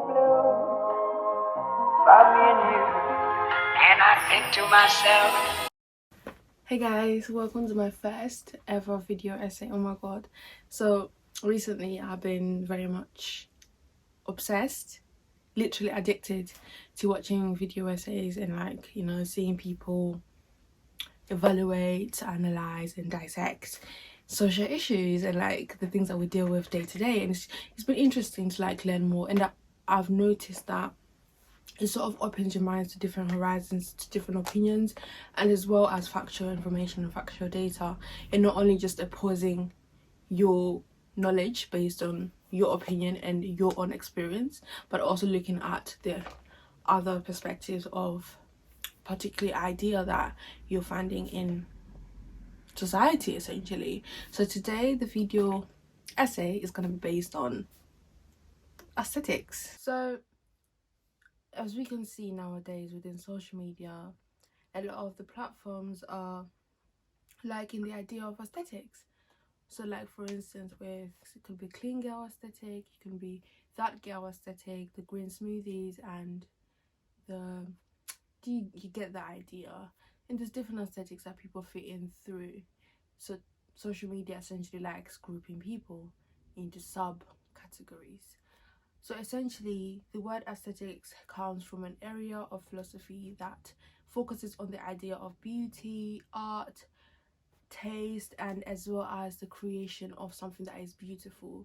blue for me and you. And I think to myself, Hey guys, welcome to my first ever video essay. Oh my god. So recently I've been very much obsessed, literally addicted to watching video essays and seeing people evaluate, analyze and dissect social issues and the things that we deal with day to day. And it's been interesting to learn more, and I've noticed that it sort of opens your mind to different horizons, to different opinions, and as well as factual information and factual data, and not only just opposing your knowledge based on your opinion and your own experience, but also looking at the other perspectives of particular idea that you're finding in society essentially. So today the video essay is going to be based on aesthetics. So as we can see nowadays within social media, a lot of the platforms are liking the idea of aesthetics. So for instance, with it could be clean girl aesthetic, it can be that girl aesthetic, the green smoothies, and the you get the idea. And there's different aesthetics that people fit in through. So social media essentially likes grouping people into subcategories. So essentially, the word aesthetics comes from an area of philosophy that focuses on the idea of beauty, art, taste, and as well as the creation of something that is beautiful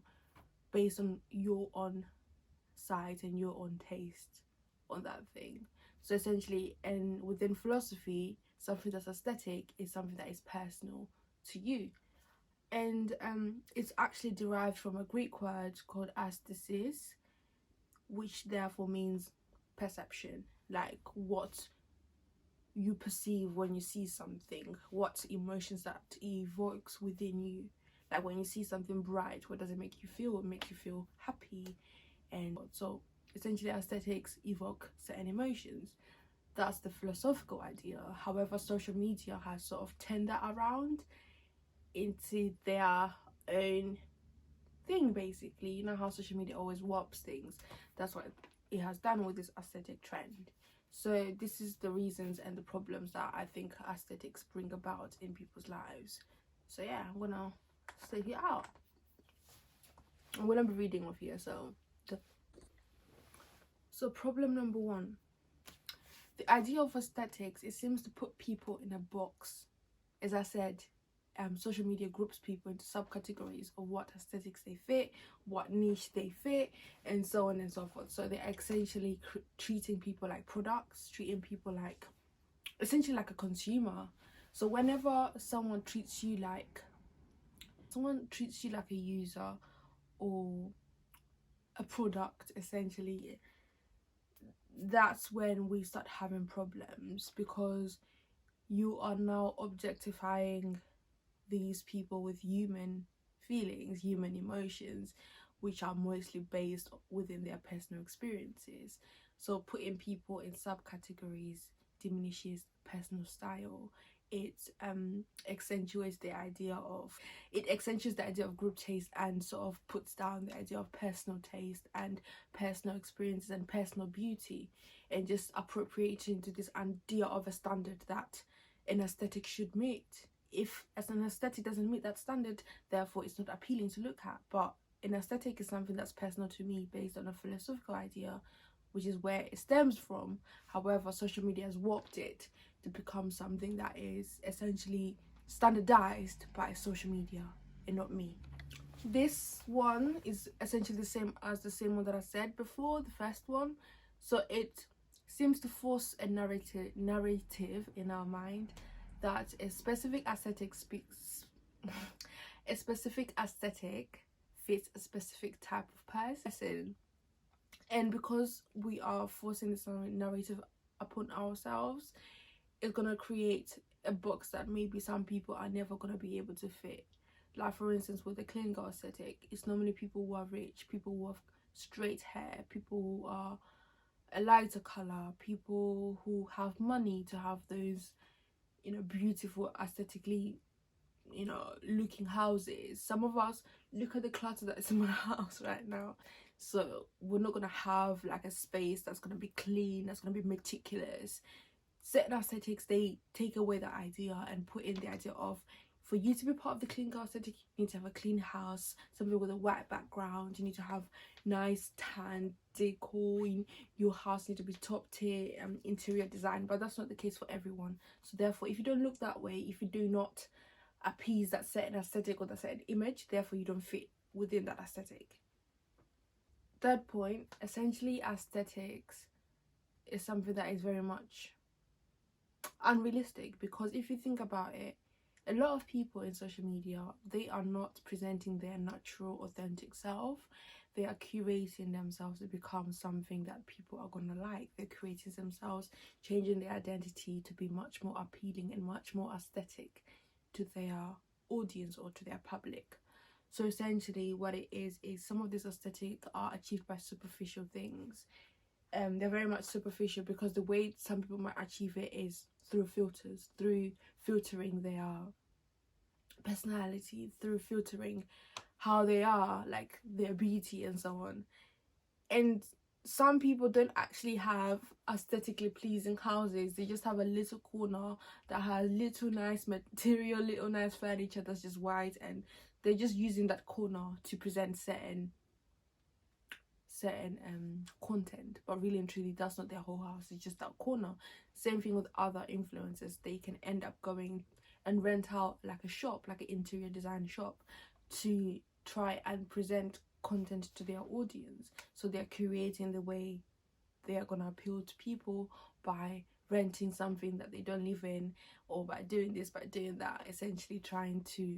based on your own sight and your own taste on that thing. So essentially, and within philosophy, something that's aesthetic is something that is personal to you. And it's actually derived from a Greek word called aesthesis, which therefore means perception, like what you perceive when you see something, what emotions that evokes within you. Like when you see something bright, what does it make you feel? It makes you feel happy. And so essentially aesthetics evoke certain emotions. That's the philosophical idea. However, social media has sort of turned that around into their own thing, basically. You know how social media always warps things. That's what it has done with this aesthetic trend. So this is the reasons and the problems that I think aesthetics bring about in people's lives. So yeah, I'm gonna say it out. I'm gonna be reading off here. So problem number one. The idea of aesthetics, it seems to put people in a box. As I said, social media groups people into subcategories of what aesthetics they fit, what niche they fit, and so on and so forth. So they're essentially treating people like products, treating people like essentially like a consumer. So whenever someone treats you like a user or a product, essentially, that's when we start having problems, because you are now objectifying these people with human feelings, human emotions, which are mostly based within their personal experiences. So putting people in subcategories diminishes personal style. It accentuates the idea of group taste, and sort of puts down the idea of personal taste and personal experiences and personal beauty, and just appropriating into this idea of a standard that an aesthetic should meet. If as an aesthetic doesn't meet that standard, therefore it's not appealing to look at. But an aesthetic is something that's personal to me based on a philosophical idea, which is where it stems from. However, social media has warped it to become something that is essentially standardized by social media and not me. This one is essentially the same one that I said before, the first one. So it seems to force a narrative in our mind that a specific aesthetic fits a specific type of person. And because we are forcing this narrative upon ourselves, it's gonna create a box that maybe some people are never gonna be able to fit. Like for instance, with the clean girl aesthetic, it's normally people who are rich, people who have straight hair, people who are a lighter color, people who have money to have those, beautiful, aesthetically, looking houses. Some of us, look at the clutter that is in my house right now. So we're not gonna have like a space that's gonna be clean, that's gonna be meticulous. Certain aesthetics, they take away the idea and put in the idea of, for you to be part of the clean girl aesthetic, you need to have a clean house, something with a white background, you need to have nice tan decor, your house need to be top tier interior design. But that's not the case for everyone. So therefore, if you don't look that way, if you do not appease that certain aesthetic or that certain image, therefore you don't fit within that aesthetic. Third point, essentially aesthetics is something that is very much unrealistic, because if you think about it, a lot of people in social media, they are not presenting their natural authentic self. They are curating themselves to become something that people are gonna like. They're creating themselves, changing their identity to be much more appealing and much more aesthetic to their audience or to their public. So essentially what it is some of these aesthetic are achieved by superficial things. They're very much superficial because the way some people might achieve it is through filters, through filtering their personality, through filtering how they are, like their beauty and so on. And some people don't actually have aesthetically pleasing houses. They just have a little corner that has little nice material, little nice furniture that's just white, and they're just using that corner to present certain content, but really and truly that's not their whole house, it's just that corner. Same thing with other influencers. They can end up going and rent out like a shop, like an interior design shop, to try and present content to their audience. So they're creating the way they are going to appeal to people by renting something that they don't live in, or by doing this, by doing that, essentially trying to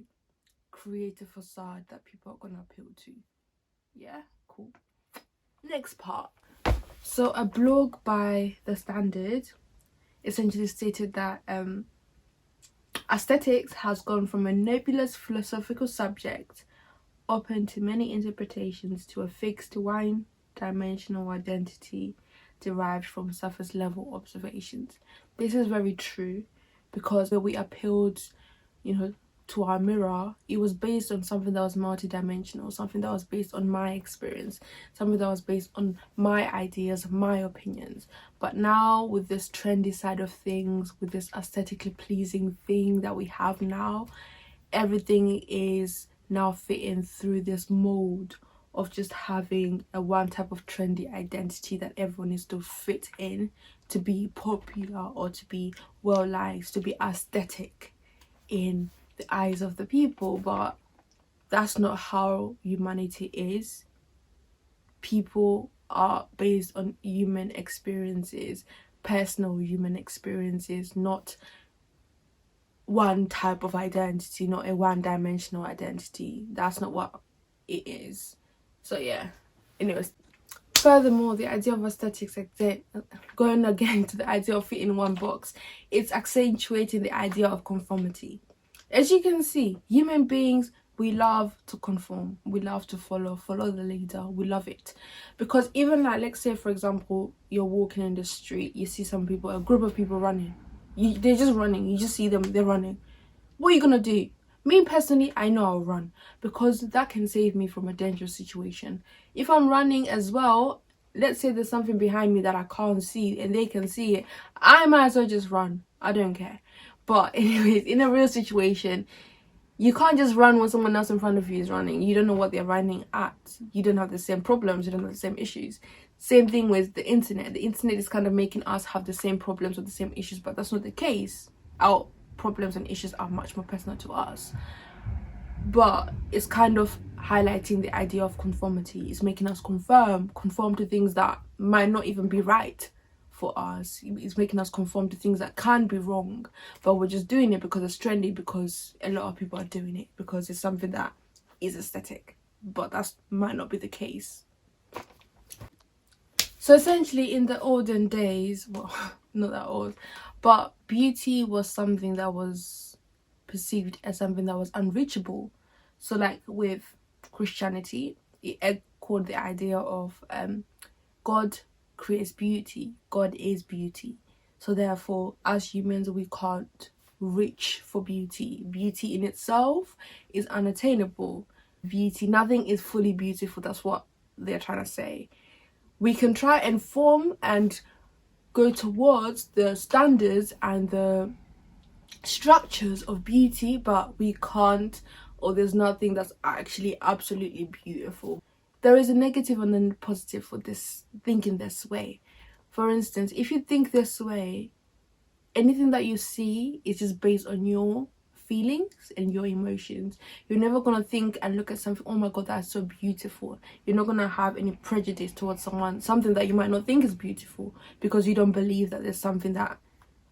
create a facade that people are going to appeal to. Yeah, cool. Next part. So a blog by The Standard essentially stated that aesthetics has gone from a nebulous philosophical subject open to many interpretations to a fixed one-dimensional identity derived from surface level observations. This is very true, because when we appealed, to our mirror, it was based on something that was multidimensional, something that was based on my experience, something that was based on my ideas, my opinions. But now with this trendy side of things, with this aesthetically pleasing thing that we have now, everything is now fitting through this mold of just having a one type of trendy identity that everyone needs to fit in to be popular or to be well liked, to be aesthetic in the eyes of the people. But that's not how humanity is. People are based on human experiences, personal human experiences, not one type of identity, not a one-dimensional identity. That's not what it is. So yeah, anyways, furthermore, the idea of aesthetics, going again to the idea of fitting in one box, it's accentuating the idea of conformity. As you can see, human beings, we love to conform, we love to follow the leader, we love it. Because even like, let's say for example, you're walking in the street, you see some people, a group of people running, they're just running, you just see them, they're running. What are you gonna do? Me personally, I know I'll run, because that can save me from a dangerous situation. If I'm running as well, let's say there's something behind me that I can't see and they can see it, I might as well just run. I don't care. But anyways, in a real situation, you can't just run when someone else in front of you is running. You don't know what they're running at. You don't have the same problems, you don't have the same issues. Same thing with the internet. The internet is kind of making us have the same problems or the same issues, but that's not the case. Our problems and issues are much more personal to us. But it's kind of highlighting the idea of conformity. It's making us conform to things that might not even be right for us. It's making us conform to things that can be wrong, but we're just doing it because it's trendy, because a lot of people are doing it, because it's something that is aesthetic. But that might not be the case. So essentially, in the olden days, well, not that old, but beauty was something that was perceived as something that was unreachable. So like with Christianity, it echoed the idea of God creates beauty, God is beauty. So therefore, as humans, we can't reach for beauty. Beauty in itself is unattainable. Beauty, nothing is fully beautiful. That's what they're trying to say. We can try and form and go towards the standards and the structures of beauty, but we can't, or there's nothing that's actually absolutely beautiful. There is a negative and then a positive for this thinking this way. For instance, if you think this way, anything that you see is just based on your feelings and your emotions. You're never gonna think and look at something, oh my god, that's so beautiful. You're not gonna have any prejudice towards something that you might not think is beautiful, because you don't believe that there's something that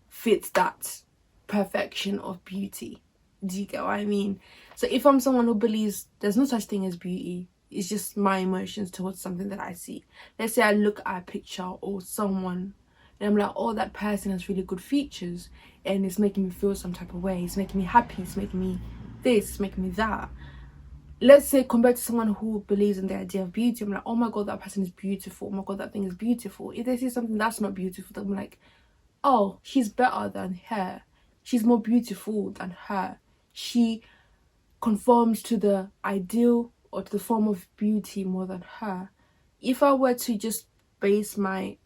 fits that perfection of beauty. Do you get what I mean? So if I'm someone who believes there's no such thing as beauty, it's just my emotions towards something that I see. Let's say I look at a picture or someone and I'm like, oh, that person has really good features and it's making me feel some type of way. It's making me happy. It's making me this. It's making me that. Let's say compared to someone who believes in the idea of beauty, I'm like, oh my god, that person is beautiful. Oh my god, that thing is beautiful. If they see something that's not beautiful, then I'm like, oh, she's better than her. She's more beautiful than her. She conforms to the ideal or to the form of beauty more than her. If I were to just base my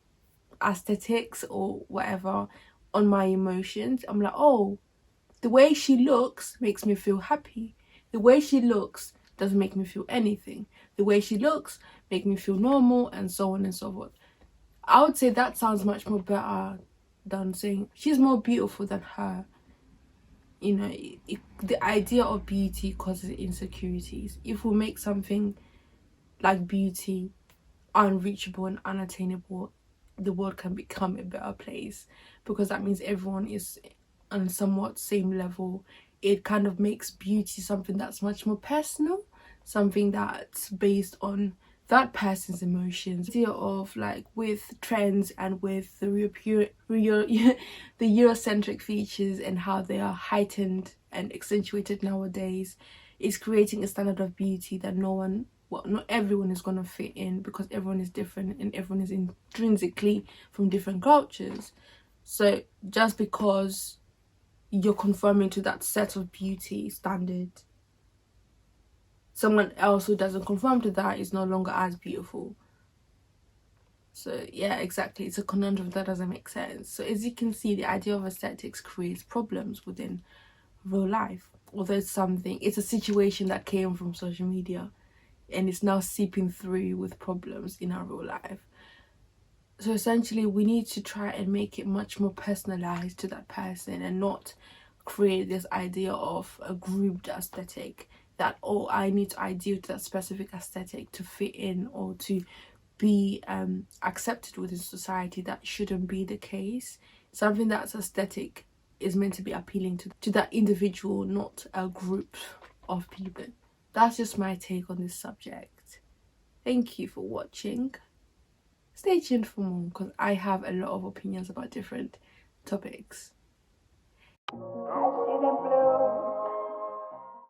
aesthetics or whatever on my emotions, I'm like, oh, the way she looks makes me feel happy. The way she looks doesn't make me feel anything. The way she looks makes me feel normal, and so on and so forth. I would say that sounds much more better than saying she's more beautiful than her. You know, the idea of beauty causes insecurities. If we make something like beauty unreachable and unattainable, the world can become a better place, because that means everyone is on somewhat same level. It kind of makes beauty something that's much more personal, something that's based on that person's emotions. The idea of like with trends and with the the Eurocentric features and how they are heightened and accentuated nowadays is creating a standard of beauty that not everyone is going to fit in, because everyone is different and everyone is intrinsically from different cultures. So just because you're conforming to that set of beauty standard, someone else who doesn't conform to that is no longer as beautiful. So yeah, exactly, it's a conundrum that doesn't make sense. So as you can see, the idea of aesthetics creates problems within real life. Although it's a situation that came from social media and it's now seeping through with problems in our real life. So essentially, we need to try and make it much more personalized to that person and not create this idea of a grouped aesthetic that, oh, I need to adhere to that specific aesthetic to fit in or to be accepted within society. That shouldn't be the case. Something that's aesthetic is meant to be appealing to that individual, not a group of people. That's just my take on this subject. Thank you for watching. Stay tuned for more, because I have a lot of opinions about different topics. I see them blue.